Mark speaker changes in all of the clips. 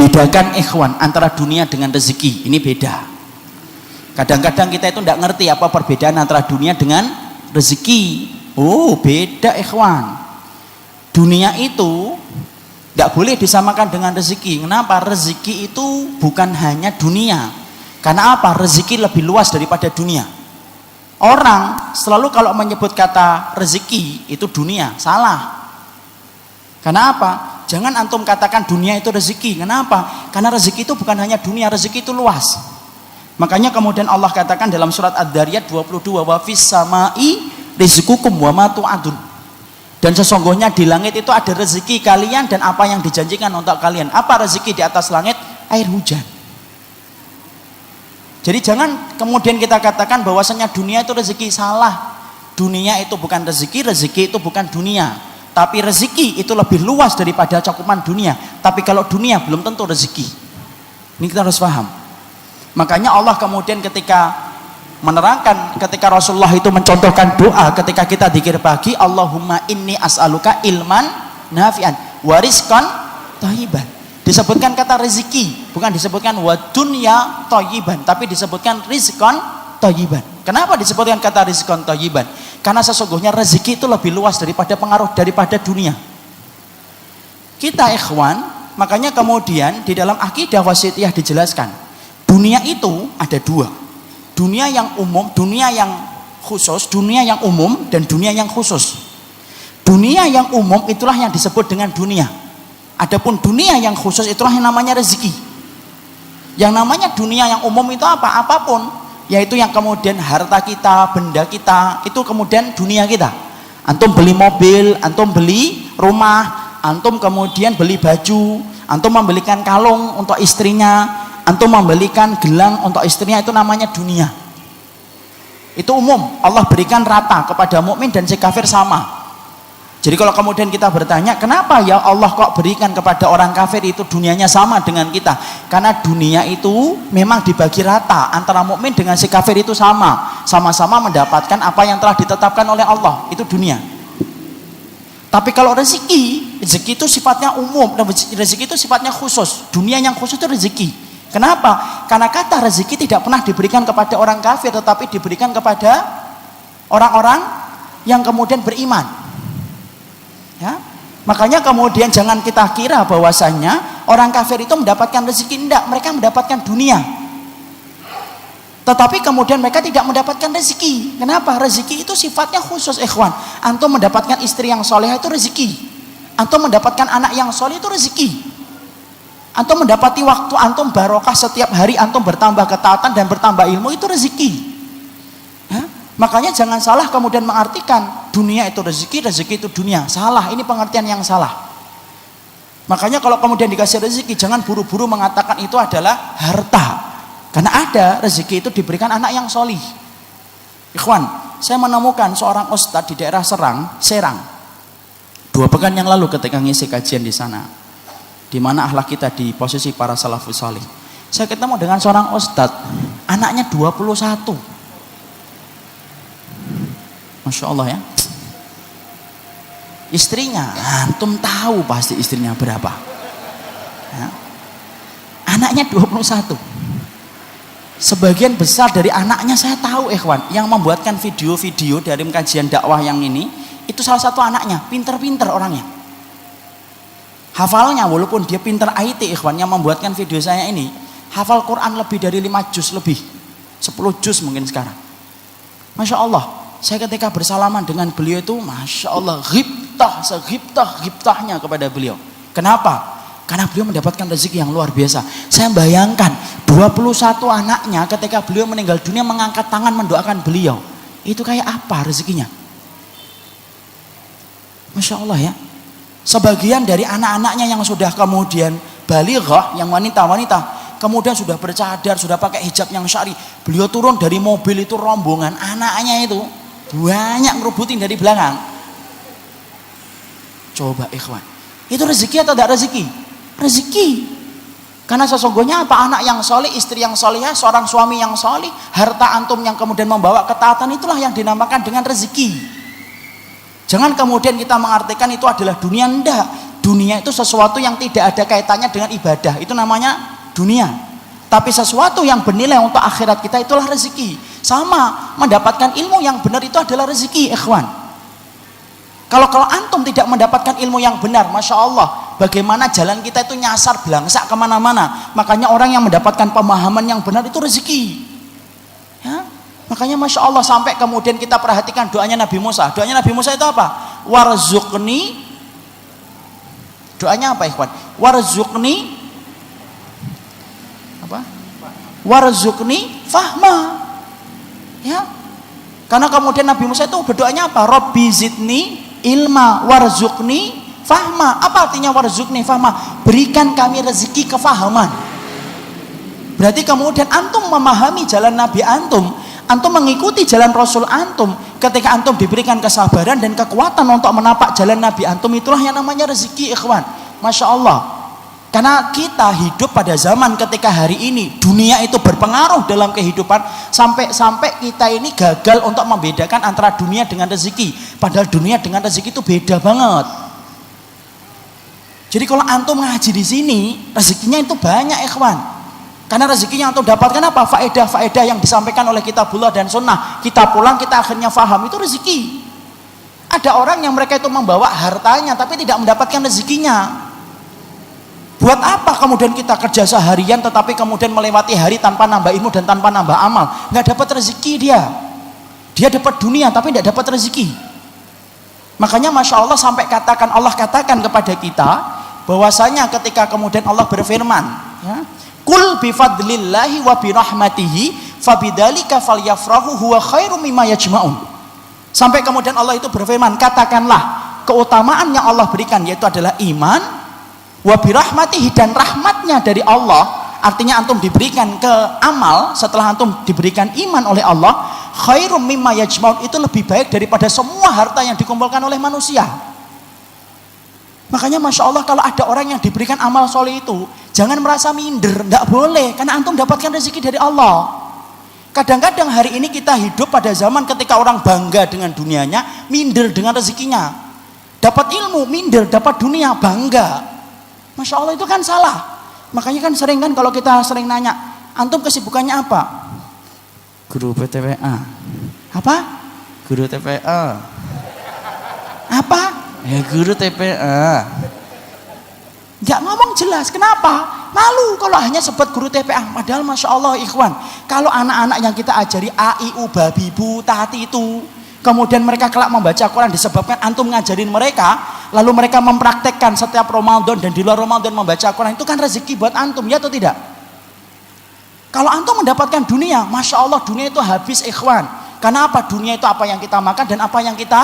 Speaker 1: Bedakan ikhwan antara dunia dengan rezeki, ini beda. Kadang-kadang kita itu tidak ngerti apa perbedaan antara dunia dengan rezeki. Oh, beda ikhwan. Dunia itu tidak boleh disamakan dengan rezeki. Kenapa? Rezeki itu bukan hanya dunia. Karena apa? Rezeki lebih luas daripada dunia. Orang selalu kalau menyebut kata rezeki itu dunia, salah. Karena apa? Jangan antum katakan dunia itu rezeki. Kenapa? Karena rezeki itu bukan hanya dunia, rezeki itu luas. Makanya kemudian Allah katakan dalam surat Ad-Dariyat 22, wa fis samai rizqukum wa ma tu'adun. Dan sesungguhnya di langit itu ada rezeki kalian dan apa yang dijanjikan untuk kalian. Apa rezeki di atas langit? Air hujan. Jadi jangan kemudian kita katakan bahwasanya dunia itu rezeki, salah. Dunia itu bukan rezeki, rezeki itu bukan dunia. Tapi rezeki itu lebih luas daripada cakupan dunia. Tapi kalau dunia belum tentu rezeki. Ini kita harus paham. Makanya Allah kemudian ketika menerangkan, ketika Rasulullah itu mencontohkan doa ketika kita dzikir pagi, Allahumma inni as'aluka ilman nafi'an wa rizqan thayyiban. Disebutkan kata rezeki, bukan disebutkan wa dunya thayyiban, tapi disebutkan rizqan thayyiban. Kenapa disebutkan kata rizqan thayyiban? Karena sesungguhnya rezeki itu lebih luas daripada pengaruh daripada dunia. Kita ikhwan, makanya kemudian di dalam akidah wasitiyah dijelaskan, dunia itu ada dua. Dunia yang umum, dunia yang khusus, dunia yang umum dan dunia yang khusus. Dunia yang umum itulah yang disebut dengan dunia. Adapun dunia yang khusus itulah yang namanya rezeki. Yang namanya dunia yang umum itu apa? Apapun, yaitu yang kemudian harta kita, benda kita, itu kemudian dunia kita. Antum beli mobil, antum beli rumah, antum kemudian beli baju, antum membelikan kalung untuk istrinya, antum membelikan gelang untuk istrinya, itu namanya dunia. Itu umum, Allah berikan rata kepada mukmin dan si kafir sama. Jadi kalau kemudian kita bertanya, kenapa ya Allah kok berikan kepada orang kafir itu dunianya sama dengan kita? Karena dunia itu memang dibagi rata, antara mukmin dengan si kafir itu sama, sama-sama mendapatkan apa yang telah ditetapkan oleh Allah, itu dunia. Tapi kalau rezeki itu sifatnya umum, rezeki itu sifatnya khusus. Dunia yang khusus itu rezeki. Kenapa? Karena kata rezeki tidak pernah diberikan kepada orang kafir, tetapi diberikan kepada orang-orang yang kemudian beriman. Ya, makanya kemudian jangan kita kira bahwasanya orang kafir itu mendapatkan rezeki. Tidak, mereka mendapatkan dunia. Tetapi kemudian mereka tidak mendapatkan rezeki. Kenapa? Rezeki itu sifatnya khusus, ikhwan. Antum mendapatkan istri yang solehah itu rezeki. Antum mendapatkan anak yang soleh itu rezeki. Antum mendapati waktu antum barokah setiap hari, antum bertambah ketaatan dan bertambah ilmu, itu rezeki. Ya? Makanya jangan salah kemudian mengartikan dunia itu rezeki, rezeki itu dunia. Salah, ini pengertian yang salah. Makanya kalau kemudian dikasih rezeki, jangan buru-buru mengatakan itu adalah harta. Karena ada rezeki itu diberikan anak yang solih. Ikhwan, saya menemukan seorang ustadz di daerah Serang 2 pekan yang lalu ketika ngisi kajian di sana, di mana akhlak kita di posisi para salafus salih. Saya ketemu dengan seorang ustadz, anaknya 21. Masya Allah ya. Istrinya, antum tahu pasti istrinya berapa ya. Anaknya 21. Sebagian besar dari anaknya saya tahu ikhwan, yang membuatkan video-video dari kajian dakwah yang ini, itu salah satu anaknya, pinter-pinter orangnya, hafalnya walaupun dia pinter IT ikhwan, yang membuatkan video saya ini hafal Quran lebih dari 5 juz lebih, 10 juz mungkin sekarang. Masya Allah. Saya ketika bersalaman dengan beliau itu, Masya Allah, ghibtahnya kepada beliau. Kenapa? Karena beliau mendapatkan rezeki yang luar biasa. Saya bayangkan 21 anaknya ketika beliau meninggal dunia mengangkat tangan mendoakan beliau. Itu kayak apa rezekinya? Masya Allah ya. Sebagian dari anak-anaknya yang sudah kemudian balighah, yang wanita-wanita, kemudian sudah bercadar, sudah pakai hijab yang syar'i, beliau turun dari mobil itu, rombongan anaknya itu banyak ngerubutin dari belakang. Coba ikhwan, itu rezeki atau tidak rezeki? Rezeki. Karena sesungguhnya apa? Anak yang soleh, istri yang solehah, seorang suami yang soleh, harta antum yang kemudian membawa ketaatan, itulah yang dinamakan dengan rezeki. Jangan kemudian kita mengartikan itu adalah dunia. Enggak. dunia itu sesuatu yang tidak ada kaitannya dengan ibadah, itu namanya dunia. Tapi sesuatu yang bernilai untuk akhirat kita itulah rezeki. Sama, mendapatkan ilmu yang benar itu adalah rezeki, ikhwan. Kalau antum tidak mendapatkan ilmu yang benar, Masya Allah, bagaimana jalan kita itu nyasar belangsak kemana-mana. Makanya orang yang mendapatkan pemahaman yang benar itu rezeki, ya. Makanya Masya Allah, sampai kemudian kita perhatikan doanya Nabi Musa. Doanya Nabi Musa itu apa? Warzuqni. Doanya apa, ikhwan? Warzuqni apa? Warzuqni fahma, ya. Karena kemudian Nabi Musa itu berdoanya apa? Rabbi zidni ilma warzuqni fahma. Apa artinya warzuqni fahma? Berikan kami rezeki kefahaman. Berarti kemudian antum memahami jalan Nabi antum mengikuti jalan Rasul antum, ketika antum diberikan kesabaran dan kekuatan untuk menapak jalan Nabi antum, itulah yang namanya rezeki, ikhwan. Masya Allah. Karena kita hidup pada zaman ketika hari ini dunia itu berpengaruh dalam kehidupan, sampai kita ini gagal untuk membedakan antara dunia dengan rezeki. Padahal dunia dengan rezeki itu beda banget. Jadi kalau antum ngaji di sini, rezekinya itu banyak, ikhwan. Karena rezekinya antum dapatkan apa? Faedah-faedah yang disampaikan oleh kitabullah dan sunnah. Kita pulang, kita akhirnya faham, itu rezeki. Ada orang yang mereka itu membawa hartanya tapi tidak mendapatkan rezekinya. Buat apa kemudian kita kerja seharian tetapi kemudian melewati hari tanpa nambah ilmu dan tanpa nambah amal? Nggak dapat rezeki dia dapat dunia tapi tidak dapat rezeki. Makanya Masya Allah, sampai Allah katakan kepada kita bahwasanya ketika kemudian Allah berfirman, ya, Kul bifadlillahi wa birahmatihi fabidzalika falyafrahu huwa khairum mimma yajma'un. Sampai kemudian Allah itu berfirman, katakanlah keutamaan yang Allah berikan yaitu adalah iman, wa birahmatihi, dan rahmatnya dari Allah. Artinya antum diberikan ke amal setelah antum diberikan iman oleh Allah, khairum mimma yajma'un, itu lebih baik daripada semua harta yang dikumpulkan oleh manusia. Makanya Masya Allah, kalau ada orang yang diberikan amal soleh itu jangan merasa minder, tidak boleh, karena antum dapatkan rezeki dari Allah. Kadang-kadang hari ini kita hidup pada zaman ketika orang bangga dengan dunianya, minder dengan rezekinya. Dapat ilmu minder, dapat dunia bangga. Masya Allah, itu kan salah. Makanya kan sering kan kalau kita sering nanya, antum kesibukannya apa? Guru PTWA. Apa? Guru TPA. Apa? Ya guru TPA. Nggak ngomong jelas, kenapa? Malu kalau hanya sebut guru TPA. Padahal Masya Allah, ikhwan, kalau anak-anak yang kita ajari A, I, U, babi, bu, tati itu, kemudian mereka kelak membaca Quran disebabkan antum ngajarin mereka, lalu mereka mempraktekkan setiap Ramadan dan di luar Ramadan membaca Quran, itu kan rezeki buat antum, ya atau tidak? Kalau antum mendapatkan dunia, Masya Allah, dunia itu habis, ikhwan. Karena apa? Dunia itu apa yang kita makan dan apa yang kita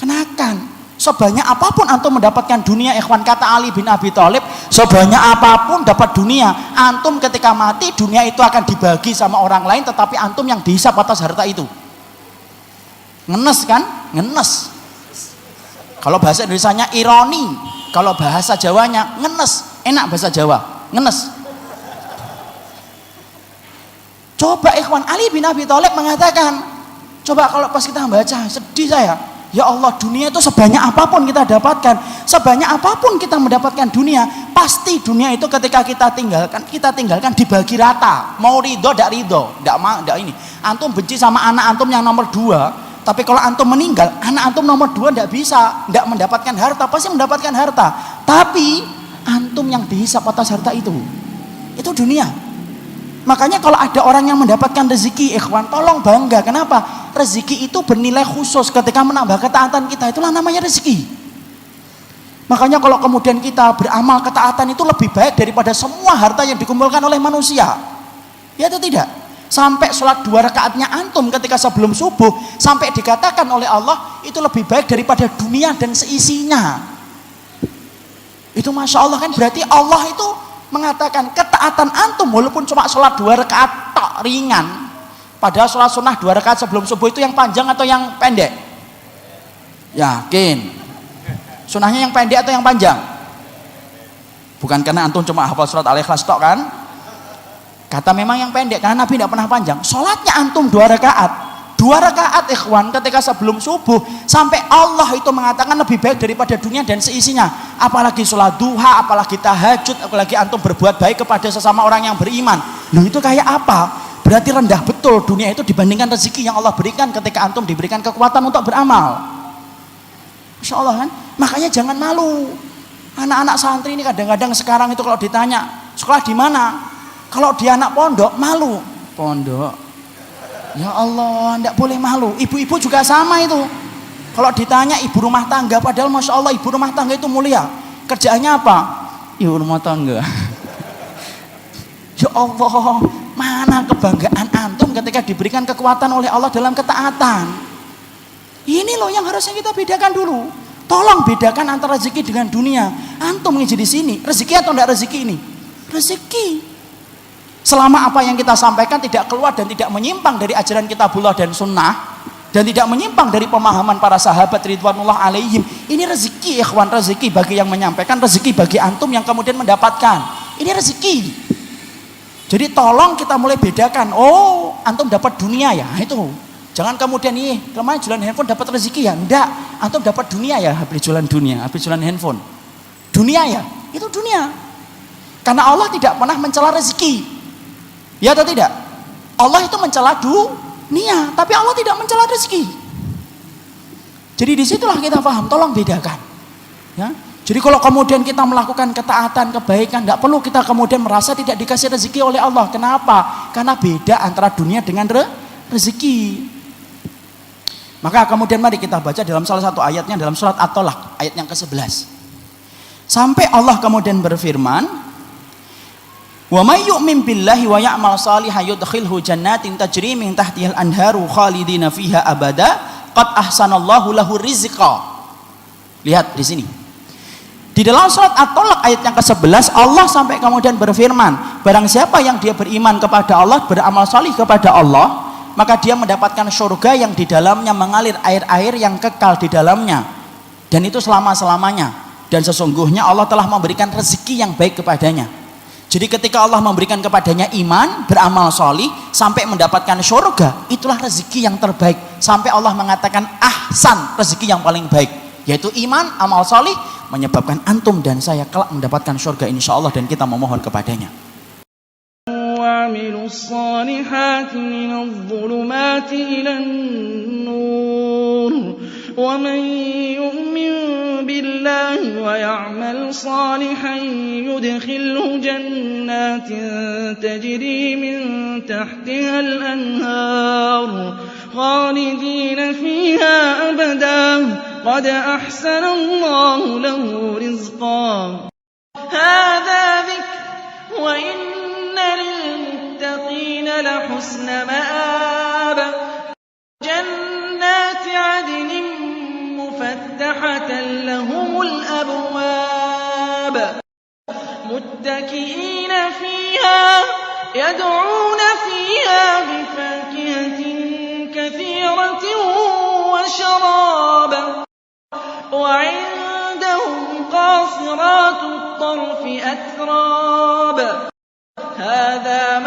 Speaker 1: kenakan. Sebanyak apapun antum mendapatkan dunia, ikhwan, kata Ali bin Abi Thalib, sebanyak apapun dapat dunia, antum ketika mati dunia itu akan dibagi sama orang lain, tetapi antum yang dihisap atas harta itu. Ngenes kan? Ngenes. Kalau bahasa Indonesianya ironi, kalau bahasa Jawanya ngenes. Enak bahasa Jawa, ngenes. Coba ikhwan, Ali bin Abi Thalib mengatakan, coba kalau pas kita membaca, sedih saya. Ya Allah, dunia itu sebanyak apapun kita dapatkan, sebanyak apapun kita mendapatkan dunia, pasti dunia itu ketika kita tinggalkan dibagi rata. Mau ridho, tidak ridho, tidak ini. Antum benci sama anak antum yang nomor 2, tapi kalau antum meninggal, anak antum nomor 2 tidak bisa, tidak mendapatkan harta, pasti mendapatkan harta. Tapi antum yang dihisap atas harta itu dunia. Makanya kalau ada orang yang mendapatkan rezeki, ikhwan, tolong bangga. Kenapa? Rezeki itu bernilai khusus ketika menambah ketaatan kita, itulah namanya rezeki. Makanya kalau kemudian kita beramal ketaatan itu lebih baik daripada semua harta yang dikumpulkan oleh manusia, ya atau tidak? Sampai sholat 2 rakaatnya antum ketika sebelum subuh, sampai dikatakan oleh Allah itu lebih baik daripada dunia dan seisinya. Itu Masya Allah, kan berarti Allah itu mengatakan ketaatan antum walaupun cuma sholat 2 rakaat tak ringan. Padahal sholat sunnah 2 rakaat sebelum subuh itu yang panjang atau yang pendek? Yakin? Sunnahnya yang pendek atau yang panjang? Bukan karena antum cuma hafal surat Al-Ikhlas tok kan? Kata memang yang pendek karena Nabi tidak pernah panjang. Sholatnya antum 2 rakaat. 2 rakaat ikhwan ketika sebelum subuh, sampai Allah itu mengatakan lebih baik daripada dunia dan seisinya. apalagi sholat duha, apalagi tahajud, apalagi antum berbuat baik kepada sesama orang yang beriman. Loh itu kayak apa? Berarti rendah betul dunia itu dibandingkan rezeki yang Allah berikan ketika antum diberikan kekuatan untuk beramal. Masya Allah kan? Makanya jangan malu. Anak-anak santri ini kadang-kadang sekarang itu kalau ditanya sekolah di mana, kalau dia anak pondok malu. Pondok, ya Allah, tidak boleh malu. Ibu-ibu juga sama itu. Kalau ditanya ibu rumah tangga, padahal Masya Allah ibu rumah tangga itu mulia. Kerjaannya apa? Ibu rumah tangga. Ya Allah, mana kebanggaan antum ketika diberikan kekuatan oleh Allah dalam ketaatan. Ini loh yang harusnya kita bedakan dulu. Tolong bedakan antara rezeki dengan dunia. Antum ngisi di sini, rezeki atau tidak rezeki ini? Rezeki. Selama apa yang kita sampaikan tidak keluar dan tidak menyimpang dari ajaran kitabullah dan sunnah, dan tidak menyimpang dari pemahaman para sahabat ridwanullah alaihim, ini rezeki ikhwan, rezeki bagi yang menyampaikan, rezeki bagi antum yang kemudian mendapatkan. Ini rezeki. Jadi tolong kita mulai bedakan. Oh, antum dapat dunia ya, itu. Jangan kemudian kemarin jualan handphone dapat rezeki ya? Enggak, antum dapat dunia ya, habis jualan dunia, habis jualan handphone. Dunia ya, itu dunia. Karena Allah tidak pernah mencela rezeki. Ya atau tidak? Allah itu mencela dunia, tapi Allah tidak mencela rezeki. Jadi disitulah kita paham, tolong bedakan. Ya. Jadi kalau kemudian kita melakukan ketaatan, kebaikan, tidak perlu kita kemudian merasa tidak dikasih rezeki oleh Allah. Kenapa? Karena beda antara dunia dengan rezeki. Maka kemudian mari kita baca dalam salah satu ayatnya dalam surat At-Tolak ayat yang ke-11. Sampai Allah kemudian berfirman, "Wa may yu'min billahi wa ya'mal shalihan yudkhilhu jannatin tajri min tahtihal anharu khalidina fiha abada qad ahsanallahu lahu rizqa." Lihat di sini. Di dalam surat At-Tolak ayat yang ke-11 Allah sampai kemudian berfirman, barang siapa yang dia beriman kepada Allah, beramal salih kepada Allah, maka dia mendapatkan surga yang di dalamnya mengalir air-air yang kekal di dalamnya, dan itu selama-selamanya. Dan sesungguhnya Allah telah memberikan rezeki yang baik kepadanya. Jadi ketika Allah memberikan kepadanya iman, beramal solih, sampai mendapatkan surga, itulah rezeki yang terbaik. Sampai Allah mengatakan ahsan, rezeki yang paling baik, yaitu iman, amal solih, menyebabkan antum dan saya kelak mendapatkan surga insya Allah, dan kita memohon kepadanya.
Speaker 2: وَعَمِلُوا الصَّالِحَاتِ مِنَ الظُّلُمَاتِ إِلَى النُّورِ وَمَن يُؤْمِن بِاللَّهِ وَيَعْمَلْ صَالِحًا يُدْخِلْهُ جَنَّاتٍ تَجْرِي مِن تَحْتِهَا الْأَنْهَارُ خَالِدِينَ فِيهَا أَبَدًا قَدْ أَحْسَنَ اللَّهُ لَهُ رِزْقًا هَذَا ذِكْرٌ وَإِنَّ لِلْمُتَّقِينَ لَحُسْنَ مَآبٍ جَنَّاتِ عَدْنٍ مُفَتَّحَةً لَهُمُ الْأَبْوَابُ مُتَّكِئِينَ فِيهَا يَدْعُونَ فِيهَا بِفَاكِهَةٍ كَثِيرَةٍ وَشَرَابٍ وَعِندَهُمْ قَاصِرَاتُ الطَّرْفِ أَتْرَابٌ هَذَا